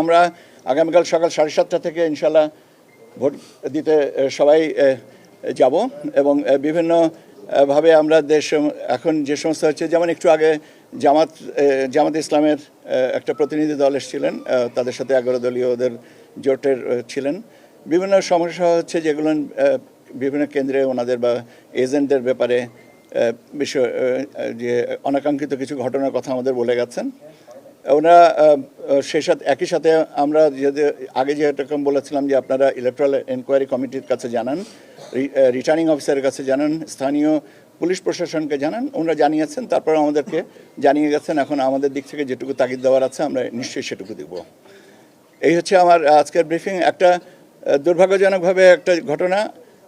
আমরা আগামীকাল সকাল 7:30 থেকে ইনশাল্লাহ ভোট দিতে সবাই যাব এবং বিভিন্ন ভাবে আমরা দেশ এখন যে সমস্ত হচ্ছে, যেমন একটু আগে জামাত ইসলামের একটা প্রতিনিধি দল এসেছিলেন, তাদের সাথে 11 দলীয় ওদের জোটের ছিলেন। বিভিন্ন সমস্যা হচ্ছে যেগুলো বিভিন্ন কেন্দ্রে ওনাদের বা এজেন্টদের ব্যাপারে বিষয় যে অনাকাঙ্ক্ষিত কিছু ঘটনার কথা আমাদের বলে গেছেন ওনারা। সেই সাথে একই সাথে আমরা আগে যেরকম বলেছিলাম যে আপনারা ইলেকট্রাল এনকোয়ারি কমিটির কাছে জানান, রিটার্নিং অফিসারের কাছে জানান, স্থানীয় পুলিশ প্রশাসনকে জানান, ওনারা জানিয়েছেন, তারপর আমাদেরকে জানিয়ে গেছেন। এখন আমাদের দিক থেকে যেটুকু তাগিদ দেওয়ার আছে আমরা নিশ্চয়ই সেটুকু দেব। এই হচ্ছে আমার আজকের ব্রিফিং। একটা দুর্ভাগ্যজনকভাবে একটা ঘটনা,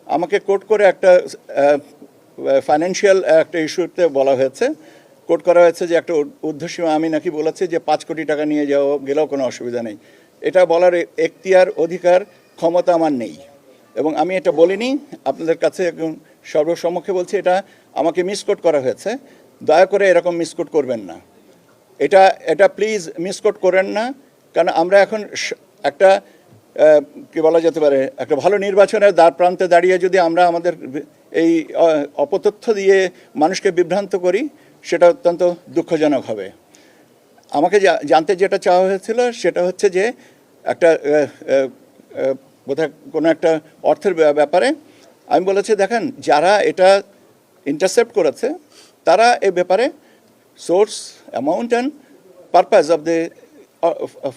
আমাকে কোর্ট করে একটা ফাইন্যান্সিয়াল একটা ইস্যুতে বলা হয়েছে, কোর্ট করা হয়েছে যে একটা ঊর্ধ্বসীমা আমি নাকি বলেছি যে 5 কোটি টাকা নিয়ে গেলেও কোনো অসুবিধা নেই। এটা বলার এখতিয়ার, অধিকার, ক্ষমতা আমার নেই এবং আমি এটা বলিনি। আপনাদের কাছে সর্বসম্মুখে বলছি এটা আমাকে মিসকোট করা হয়েছে। দয়া করে এরকম মিসকোট করবেন না, এটা প্লিজ মিসকোট করেন না। কারণ আমরা এখন একটা কি বলা যেতে পারে, একটা ভালো নির্বাচনের দ্বার প্রান্তে দাঁড়িয়ে যদি আমরা আমাদের এই অপতথ্য দিয়ে মানুষকে বিভ্রান্ত করি, সেটা অত্যন্ত দুঃখজনক হবে। আমাকে জানতে যেটা চাওয়া হয়েছিল সেটা হচ্ছে যে একটা বোধহয় কোনো একটা অর্থের ব্যাপারে আমি বলেছি, দেখেন যারা এটা ইন্টারসেপ্ট করেছে তারা এই ব্যাপারে source, amount and purpose of the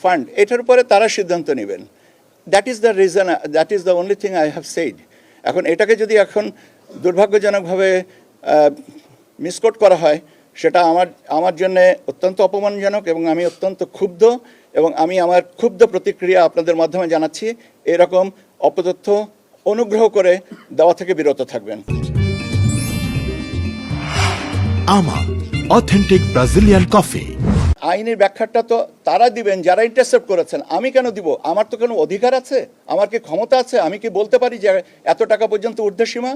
fund, এটার উপরে তারা সিদ্ধান্ত নেবেন। That is the reason, that is the only thing I have said. এখন এটাকে যদি এখন দুর্ভাগ্যজনকভাবে মিসকোট করা হয়, সেটা আমার জন্য অত্যন্ত অপমানজনক এবং আমি অত্যন্ত ক্ষুব্ধ এবং আমি আমার ক্ষুব্ধ প্রতিক্রিয়া আপনাদের মাধ্যমে জানাচ্ছি। এরকম অপতথ্য অনুগ্রহ করে দেওয়া থেকে বিরত থাকবেন। আমার অথেন্টিক ব্রাজিলিয়ান কফি। আইনের ব্যাখ্যাটা তো তারা দিবেন যারা ইন্টারসেপ্ট করেছেন, আমি কেন দিব? আমার তো কোনো অধিকার আছে? আমার কি ক্ষমতা আছে? আমি কি বলতে পারি যে এত টাকা পর্যন্ত ঊর্ধ্বসীমা,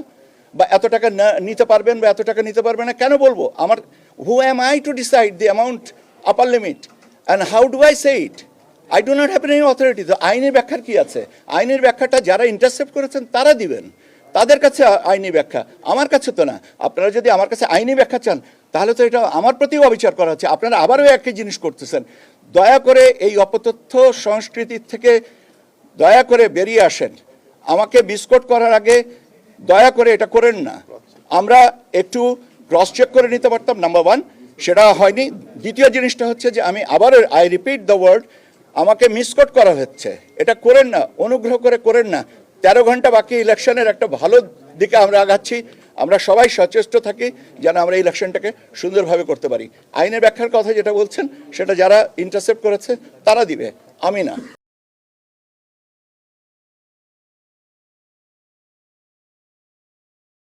বা এত টাকা নিতে পারবেন বা এত টাকা নিতে পারবেন না? কেন বলবো? আমার who am I to decide the amount, upper limit, and how do I say it? I do not have any authority. তো আইনের ব্যাখ্যার কি আছে? আইনের ব্যাখ্যাটা যারা ইন্টারসেপ্ট করেছেন তারা দিবেন, তাদের কাছে আইনি ব্যাখ্যা, আমার কাছে তো না। আপনারা যদি আমার কাছে আইনি ব্যাখ্যা চান তাহলে তো এটা আমার প্রতিও অবিচার করা হচ্ছে। আপনারা আবারও একই জিনিস করতেছেন। দয়া করে এই অপতথ্য সংস্কৃতির থেকে দয়া করে বেরিয়ে আসেন। আমাকে মিসকোট করার আগে দয়া করে এটা করেন না। আমরা একটু ক্রস চেক করে নিতে পারতাম, নাম্বার 1, সেটা হয়নি। দ্বিতীয় জিনিসটা হচ্ছে যে আমি আবারও আই রিপিট দ্য ওয়ার্ড, আমাকে মিসকোট করা হচ্ছে, এটা করেন না, অনুগ্রহ করে করেন না। 13 ঘন্টা বাকি ইলেকশনের, একটা ভালো দিকে আমরা আগাচ্ছি। আমরা সবাই সচেষ্ট থাকি যেন আমরা ইলেকশনটাকে সুন্দরভাবে করতে পারি। আইনের ব্যাখ্যার কথা যেটা বলছেন সেটা যারা ইন্টারসেপ্ট করেছে তারা দিবে, আমি না।